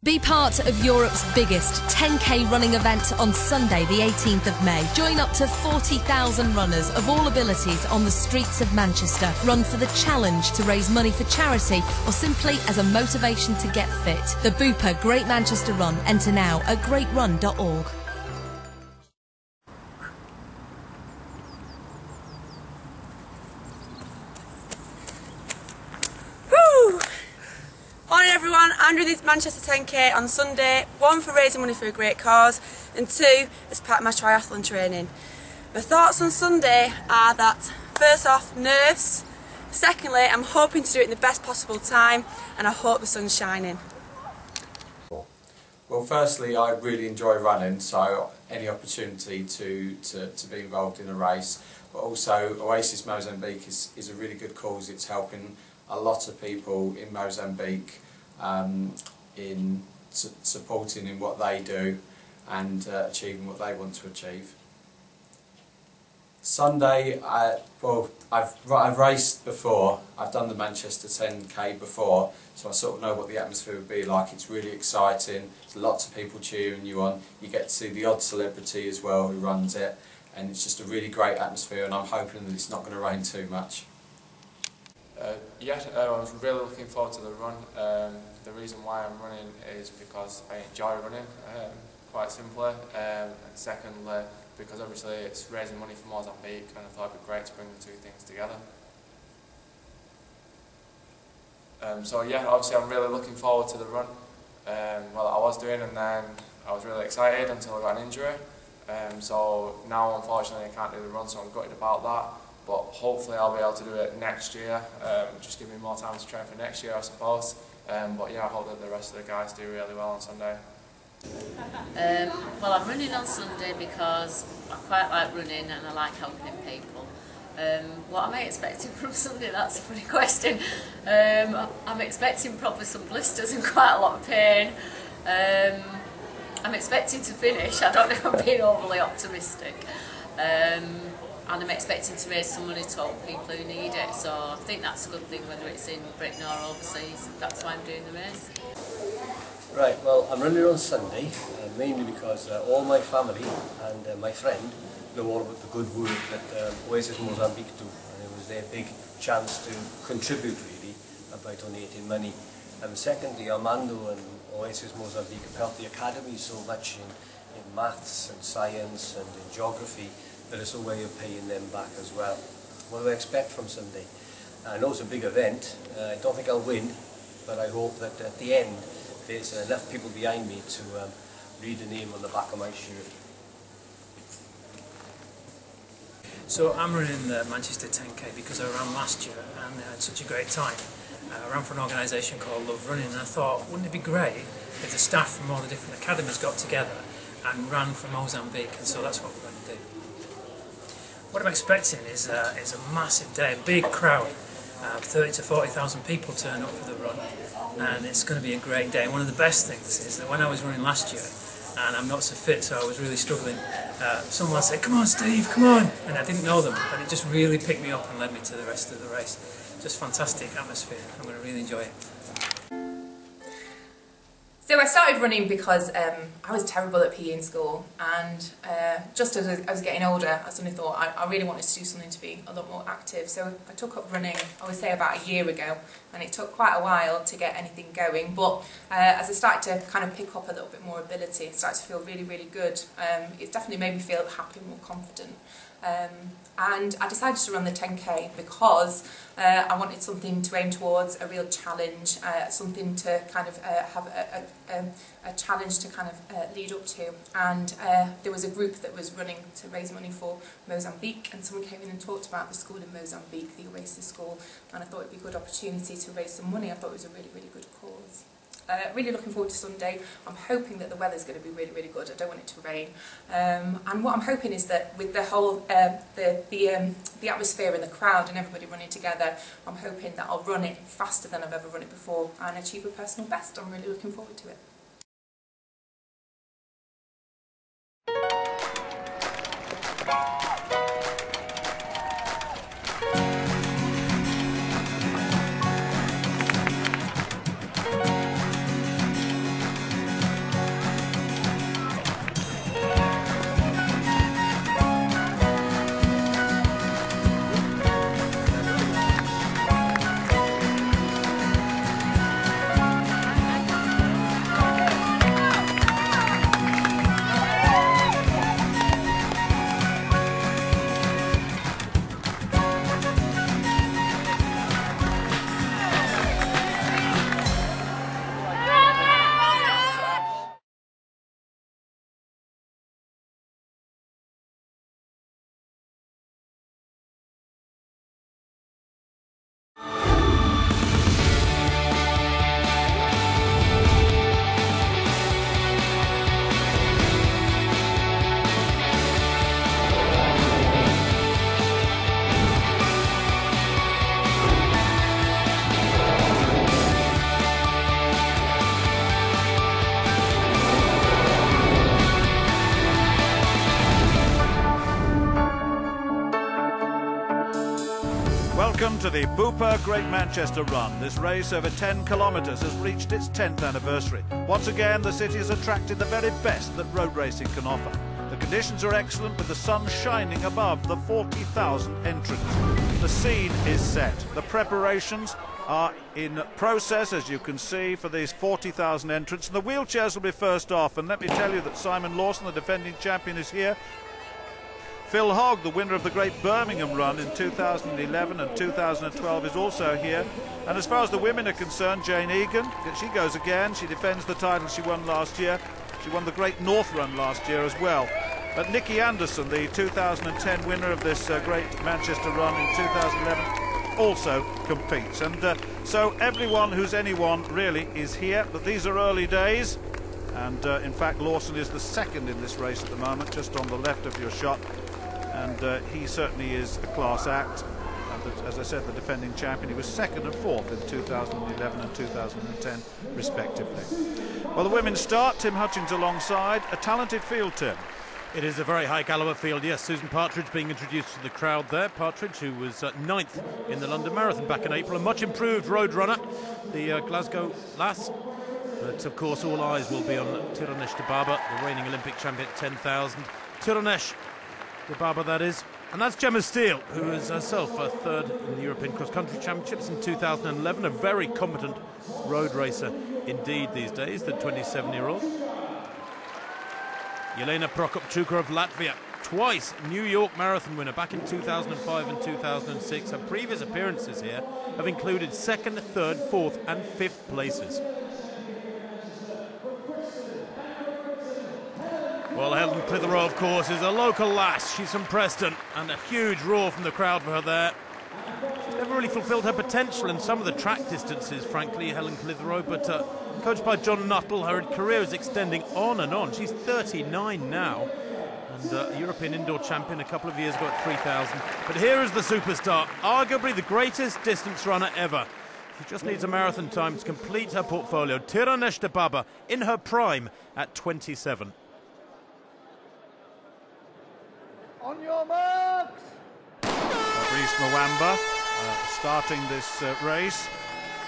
Be part of Europe's biggest 10k running event on Sunday the 18th of May. Join up to 40,000 runners of all abilities on the streets of Manchester. Run for the challenge to raise money for charity or simply as a motivation to get fit. The Bupa Great Manchester Run. Enter now at greatrun.org. Morning everyone, I'm doing this Manchester 10k on Sunday, one for raising money for a great cause and two as part of my triathlon training. My thoughts on Sunday are that first off, nerves, secondly I'm hoping to do it in the best possible time and I hope the sun's shining. Well, firstly I really enjoy running, so any opportunity to be involved in a race, but also Oasis Mozambique is a really good cause. It's helping a lot of people in Mozambique in supporting in what they do and achieving what they want to achieve. Sunday, I've raced before. I've done the Manchester 10k before, so I sort of know what the atmosphere would be like. It's really exciting. There's lots of people cheering you on. You get to see the odd celebrity as well who runs it, and it's just a really great atmosphere. And I'm hoping that it's not going to rain too much. I was really looking forward to the run. The reason why I'm running is because I enjoy running, quite simply, and secondly because obviously it's raising money for Mozambique and I thought it'd be great to bring the two things together. So yeah, obviously I'm really looking forward to the run. Well, I was doing, and then I was really excited until I got an injury. So now unfortunately I can't do the run, so I'm gutted about that. But hopefully I'll be able to do it next year, just give me more time to train for next year I suppose. But yeah, I hope that the rest of the guys do really well on Sunday. Well, I'm running on Sunday because I quite like running and I like helping people. What am I expecting from Sunday? That's a funny question. I'm expecting probably some blisters and quite a lot of pain. I'm expecting to finish. I don't know if I'm being overly optimistic. And I'm expecting to raise some money to help people who need it, so I think that's a good thing whether it's in Britain or overseas. That's why I'm doing the race. Right, well I'm running on Sunday, mainly because all my family and my friend know all about the good work that Oasis Mozambique do, and it was their big chance to contribute really by donating money. Secondly, Armando and Oasis Mozambique have helped the academy so much in maths and science and in geography, that it's a way of paying them back as well. What do I expect from Sunday? I know it's a big event. I don't think I'll win, but I hope that at the end there's enough people behind me to read the name on the back of my shirt. So I'm running the Manchester 10k because I ran last year and I had such a great time. I ran for an organisation called Love Running, and I thought, wouldn't it be great if the staff from all the different academies got together and ran for Mozambique, and so that's what we're going to do. What I'm expecting is a massive day, a big crowd. 30 to 40,000 people turn up for the run, and it's going to be a great day. And one of the best things is that when I was running last year, and I'm not so fit, so I was really struggling, someone said, "Come on Steve, come on," and I didn't know them, but it just really picked me up and led me to the rest of the race. Just fantastic atmosphere. I'm going to really enjoy it. So I started running because I was terrible at PE in school, and just as I was getting older I suddenly thought I really wanted to do something to be a lot more active. So I took up running, I would say about a year ago, and it took quite a while to get anything going, but as I started to kind of pick up a little bit more ability, it started to feel really, really good. It's definitely made me feel happy, more confident. And I decided to run the 10k because I wanted something to aim towards, a real challenge, something to kind of have a challenge to kind of lead up to. And there was a group that was running to raise money for Mozambique, and someone came in and talked about the school in Mozambique, the Oasis school, and I thought it'd be a good opportunity to raise some money. I thought it was a really, really good cause. Really looking forward to Sunday. I'm hoping that the weather's going to be really, really good. I don't want it to rain. And what I'm hoping is that with the whole the atmosphere and the crowd and everybody running together, I'm hoping that I'll run it faster than I've ever run it before and achieve a personal best. I'm really looking forward to it. Welcome to the Bupa Great Manchester Run. This race over 10 kilometres has reached its 10th anniversary. Once again, the city has attracted the very best that road racing can offer. The conditions are excellent with the sun shining above the 40,000 entrants. The scene is set. The preparations are in process, as you can see, for these 40,000 entrants. And the wheelchairs will be first off. And let me tell you that Simon Lawson, the defending champion, is here. Phil Hogg, the winner of the Great Birmingham Run in 2011 and 2012, is also here. And as far as the women are concerned, Jane Egan, she goes again. She defends the title she won last year. She won the Great North Run last year as well. But Nikki Anderson, the 2010 winner of this Great Manchester Run in 2011, also competes. And so everyone who's anyone really is here. But these are early days. And in fact, Lawson is the second in this race at the moment, just on the left of your shot. And he certainly is a class act. As I said, the defending champion. He was second and fourth in 2011 and 2010 respectively. Well, the women start. Tim Hutchings alongside. A talented field, Tim. It is a very high calibre field, yes. Susan Partridge being introduced to the crowd there. Partridge, who was 9th in the London Marathon back in April, a much improved road runner, the Glasgow lass. But of course all eyes will be on Tirunesh Dibaba, the reigning Olympic champion at 10,000. Tirunesh Dibaba, that is. And that's Gemma Steele, who is herself third in the European Cross Country Championships in 2011. A very competent road racer indeed these days, the 27-year-old. Jelena Prokopčuka of Latvia, twice New York Marathon winner back in 2005 and 2006. Her previous appearances here have included 2nd, 3rd, 4th and 5th places. Well, Helen Clitheroe, of course, is a local lass. She's from Preston, and a huge roar from the crowd for her there. She's never really fulfilled her potential in some of the track distances, frankly, Helen Clitheroe, but coached by John Nuttall, her career is extending on and on. She's 39 now, and a European indoor champion a couple of years ago at 3,000. But here is the superstar, arguably the greatest distance runner ever. She just needs a marathon time to complete her portfolio. Tirunesh Dibaba in her prime at 27. On your marks! Fabrice Mwamba starting this race.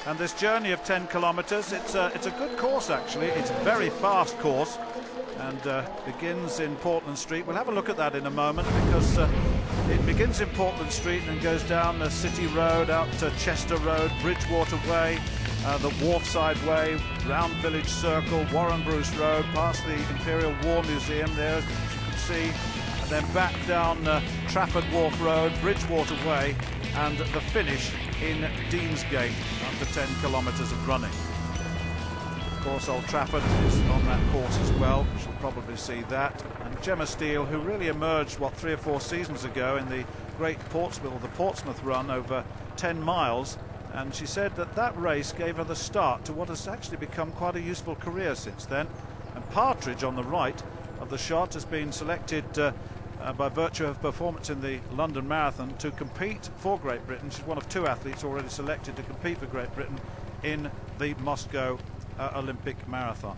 And this journey of 10 kilometres, it's a good course actually. It's a very fast course and begins in Portland Street. We'll have a look at that in a moment because it begins in Portland Street and then goes down the City Road, out to Chester Road, Bridgewater Way, the Wharfside Way, round Village Circle, Warren Bruce Road, past the Imperial War Museum there, as you can see. And then back down Trafford Wharf Road, Bridgewater Way, and the finish in Deansgate after 10 kilometres of running. Of course, Old Trafford is on that course as well. We shall probably see that. And Gemma Steele, who really emerged, 3 or 4 seasons ago in the Great Portsmouth Run over 10 miles. And she said that race gave her the start to what has actually become quite a useful career since then. And Partridge on the right of the shot has been selected by virtue of performance in the London Marathon to compete for Great Britain. She's one of 2 athletes already selected to compete for Great Britain in the Moscow Olympic Marathon.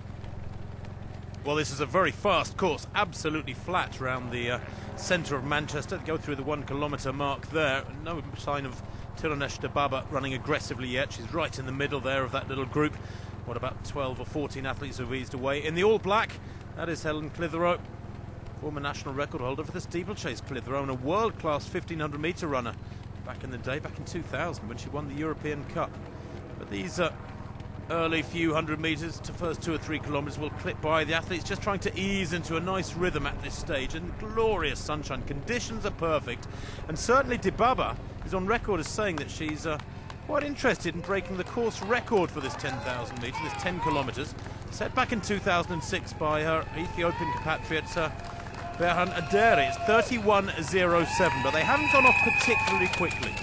Well, this is a very fast course, absolutely flat around the centre of Manchester. Go through the 1 kilometre mark there. No sign of Tirunesh Dibaba running aggressively yet. She's right in the middle there of that little group. What, about 12 or 14 athletes have eased away. In the all black, that is Helen Clitheroe, former national record holder for the steeplechase Clitheroe, and a world-class 1,500 metre runner back in the day, back in 2000 when she won the European Cup. But these early few hundred metres to first 2 or 3 kilometres will clip by. The athletes just trying to ease into a nice rhythm at this stage, and glorious sunshine. Conditions are perfect, and certainly Dibaba is on record as saying that she's quite interested in breaking the course record for this 10,000 metres, this 10 kilometres, set back in 2006 by her Ethiopian compatriot Berhan Aderi. It's 31.07, but they haven't gone off particularly quickly.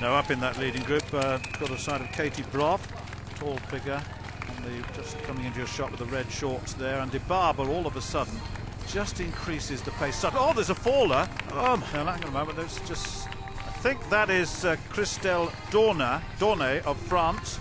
No, up in that leading group, got a sight of Katie Broth, tall figure, just coming into your shot with the red shorts there, and Dibaba all of a sudden just increases the pace. Oh, there's a faller. Oh, now hang on a moment, there's just... I think that is Christelle Dornay of France,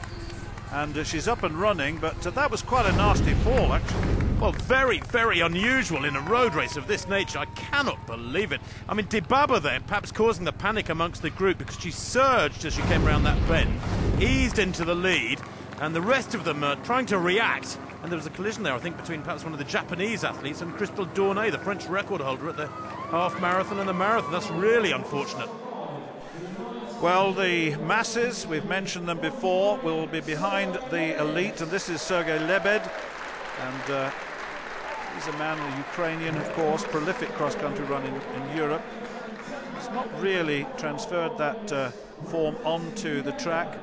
and she's up and running, but that was quite a nasty fall actually. Well, very, very unusual in a road race of this nature. I cannot believe it. I mean, Dibaba there, perhaps causing the panic amongst the group because she surged as she came around that bend, eased into the lead, and the rest of them trying to react. And there was a collision there, I think, between perhaps one of the Japanese athletes and Crystal Dornay, the French record holder at the half marathon and the marathon. That's really unfortunate. Well, the masses, we've mentioned them before, will be behind the elite, and this is Sergei Lebed, and he's a man, a Ukrainian, of course, prolific cross-country running in Europe. He's not really transferred that form onto the track.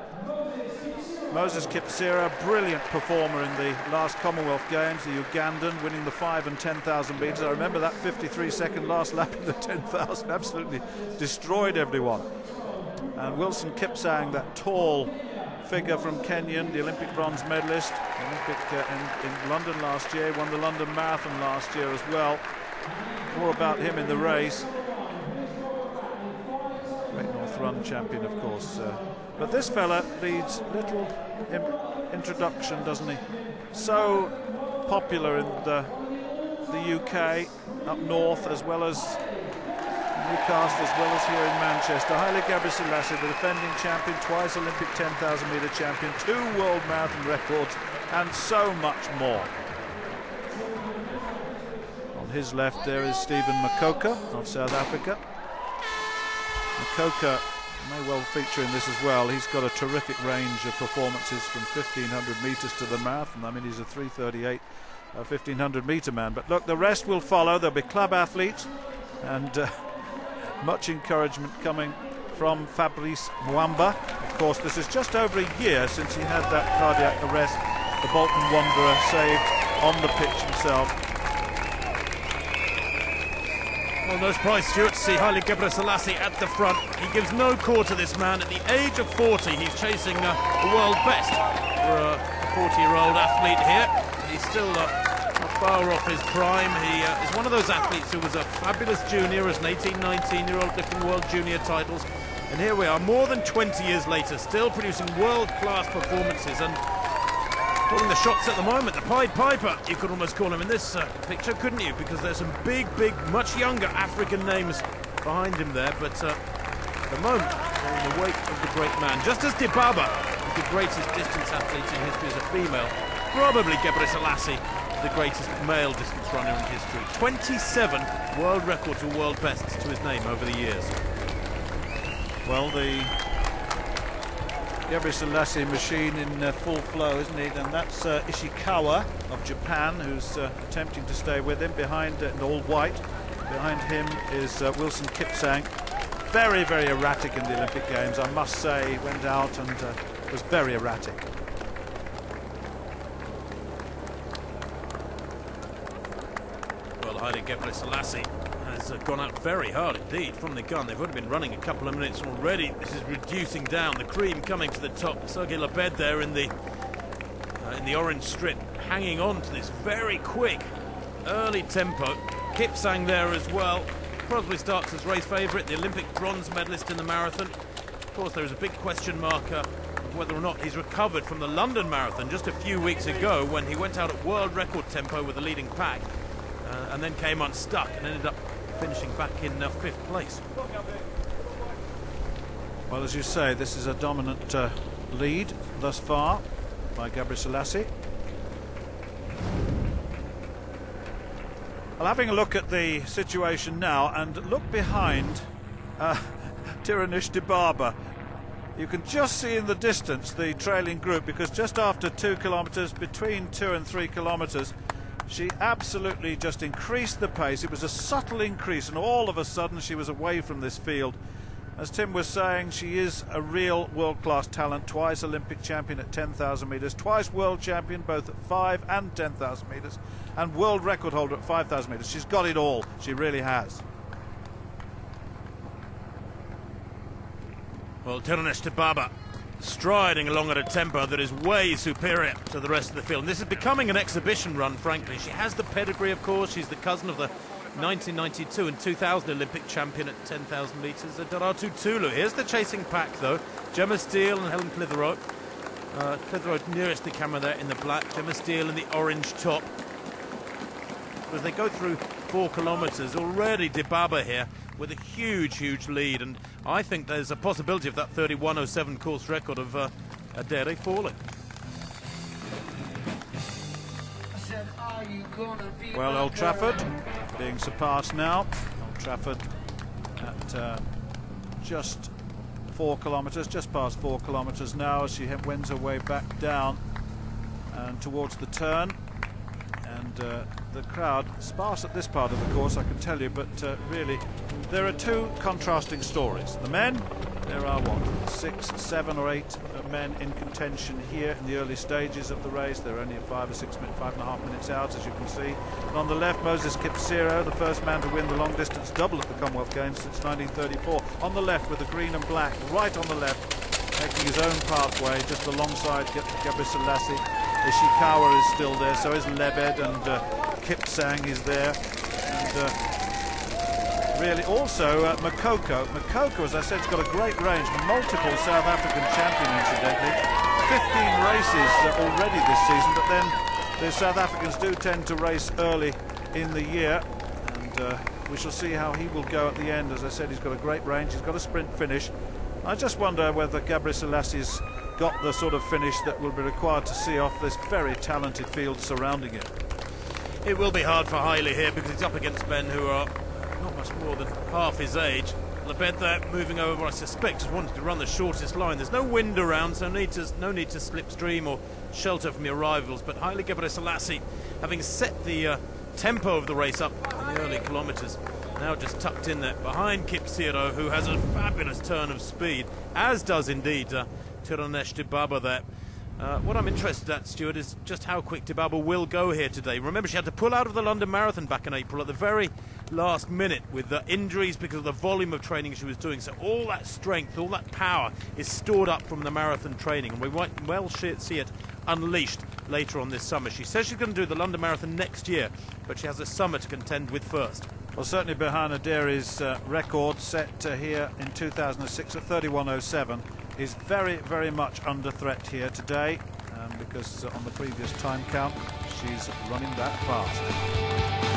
Moses Kipsira, brilliant performer in the last Commonwealth Games, the Ugandan, winning the 5 and 10,000 metres. I remember that 53-second last lap in the 10,000, absolutely destroyed everyone. And Wilson Kipsang, that tall figure from Kenyan, the Olympic bronze medalist, Olympic in London last year, won the London Marathon last year as well. More about him in the race. Great North Run champion, of course. But this fella leads little introduction, doesn't he? So popular in the UK, up north, as well as Newcastle, as well as here in Manchester. Haile Gebrselassie, the defending champion, twice Olympic 10,000 metre champion, 2 world marathon records, and so much more. On his left there is Stephen Makoka of South Africa. Makoka may well feature in this as well. He's got a terrific range of performances from 1,500 metres to the marathon. I mean, he's a 3:38 1,500 metre man. But look, the rest will follow. There'll be club athletes, and much encouragement coming from Fabrice Mwamba. Of course, this is just over a year since he had that cardiac arrest. The Bolton Wanderer saved on the pitch himself. Well, no surprise, Stuart, to see Haile Gebrselassie at the front. He gives no core to this man. At the age of 40, he's chasing the world best for a 40-year-old athlete here. He's still not far off his prime. He is one of those athletes who was a fabulous junior as an 18, 19-year-old, lifting world junior titles. And here we are, more than 20 years later, still producing world-class performances and calling the shots at the moment. The Pied Piper, you could almost call him in this picture, couldn't you? Because there's some big, much younger African names behind him there. But at the moment, they're in the wake of the great man. Just as Dibaba is the greatest distance athlete in history as a female, probably Gebrselassie the greatest male distance runner in history. 27 world records or world bests to his name over the years. Well, the Gebrselassie machine in full flow, isn't he? And that's Ishikawa of Japan, who's attempting to stay with him behind in all white. Behind him is Wilson Kipsang. Very, very erratic in the Olympic Games, I must say. He went out and was very erratic. Haile Gebrselassie has gone out very hard indeed from the gun. They've only been running a couple of minutes already. This is reducing down. The cream coming to the top. Sergei Lebed there in the orange strip, hanging on to this very quick early tempo. Kipsang there as well. Probably starts as race favourite, the Olympic bronze medalist in the marathon. Of course, there is a big question mark of whether or not he's recovered from the London Marathon just a few weeks ago when he went out at world record tempo with the leading pack. And then came unstuck and ended up finishing back in 5th place. Well, as you say, this is a dominant lead thus far by Gebrselassie. Well, having a look at the situation now, and look behind Tiranish Dibaba. You can just see in the distance the trailing group, because just after 2 kilometres, between 2 and 3 kilometres, she absolutely just increased the pace. It was a subtle increase, and all of a sudden she was away from this field. As Tim was saying, she is a real world-class talent, twice Olympic champion at 10,000 metres, twice world champion both at 5 and 10,000 metres, and world record holder at 5,000 metres. She's got it all, she really has. Well, Tiranish Dibaba striding along at a tempo that is way superior to the rest of the field. And this is becoming an exhibition run, frankly. She has the pedigree, of course. She's the cousin of the 1992 and 2000 Olympic champion at 10,000 metres, Daratu Tulu. Here's the chasing pack, though. Gemma Steele and Helen Clitheroe. Clitheroe nearest the camera there in the black. Gemma Steele in the orange top. As they go through 4 kilometres, already Dibaba here with a huge lead, and I think there's a possibility of that 31:07 course record of Adere falling. Well, Old Trafford being surpassed now. Old Trafford at just 4 kilometres, just past 4 kilometres now, as she wends her way back down and towards the turn. And the crowd sparse at this part of the course, I can tell you, but really there are two contrasting stories. The men, there are what, 6, 7 or 8 men in contention here in the early stages of the race. They're only 5 or 6 minutes, 5.5 minutes out, as you can see. And on the left, Moses Kipsero, the first man to win the long distance double at the Commonwealth Games since 1934. On the left with the green and black, right on the left, making his own pathway just alongside Gabriel Selassie. Ishikawa is still there, so is Lebed, and Kipsang is there. And really also Makoko. Makoko, as I said, has got a great range, multiple South African champion incidentally, 15 races already this season, but then the South Africans do tend to race early in the year, and we shall see how he will go at the end. As I said, he's got a great range, he's got a sprint finish. I just wonder whether Gabriel Selassie's got the sort of finish that will be required to see off this very talented field surrounding it. It will be hard for Haile here because he's up against men who are not much more than half his age. Lebed there moving over, I suspect, just wanted to run the shortest line. There's no wind around, so no need to slipstream or shelter from your rivals. But Haile Gebrselassie, having set the tempo of the race up in the early kilometres, now just tucked in there behind Kipsero, who has a fabulous turn of speed, as does indeed Tirunesh Dibaba there. What I'm interested at, Stuart, is just how quick Dibaba will go here today. Remember, she had to pull out of the London Marathon back in April at the very last minute with the injuries because of the volume of training she was doing. So all that strength, all that power is stored up from the marathon training, and we might well see it unleashed later on this summer. She says she's going to do the London Marathon next year, but she has a summer to contend with first. Well, certainly behind Adere's record set here in 2006 at 31:07 is very much under threat here today, because on the previous time count she's running that fast.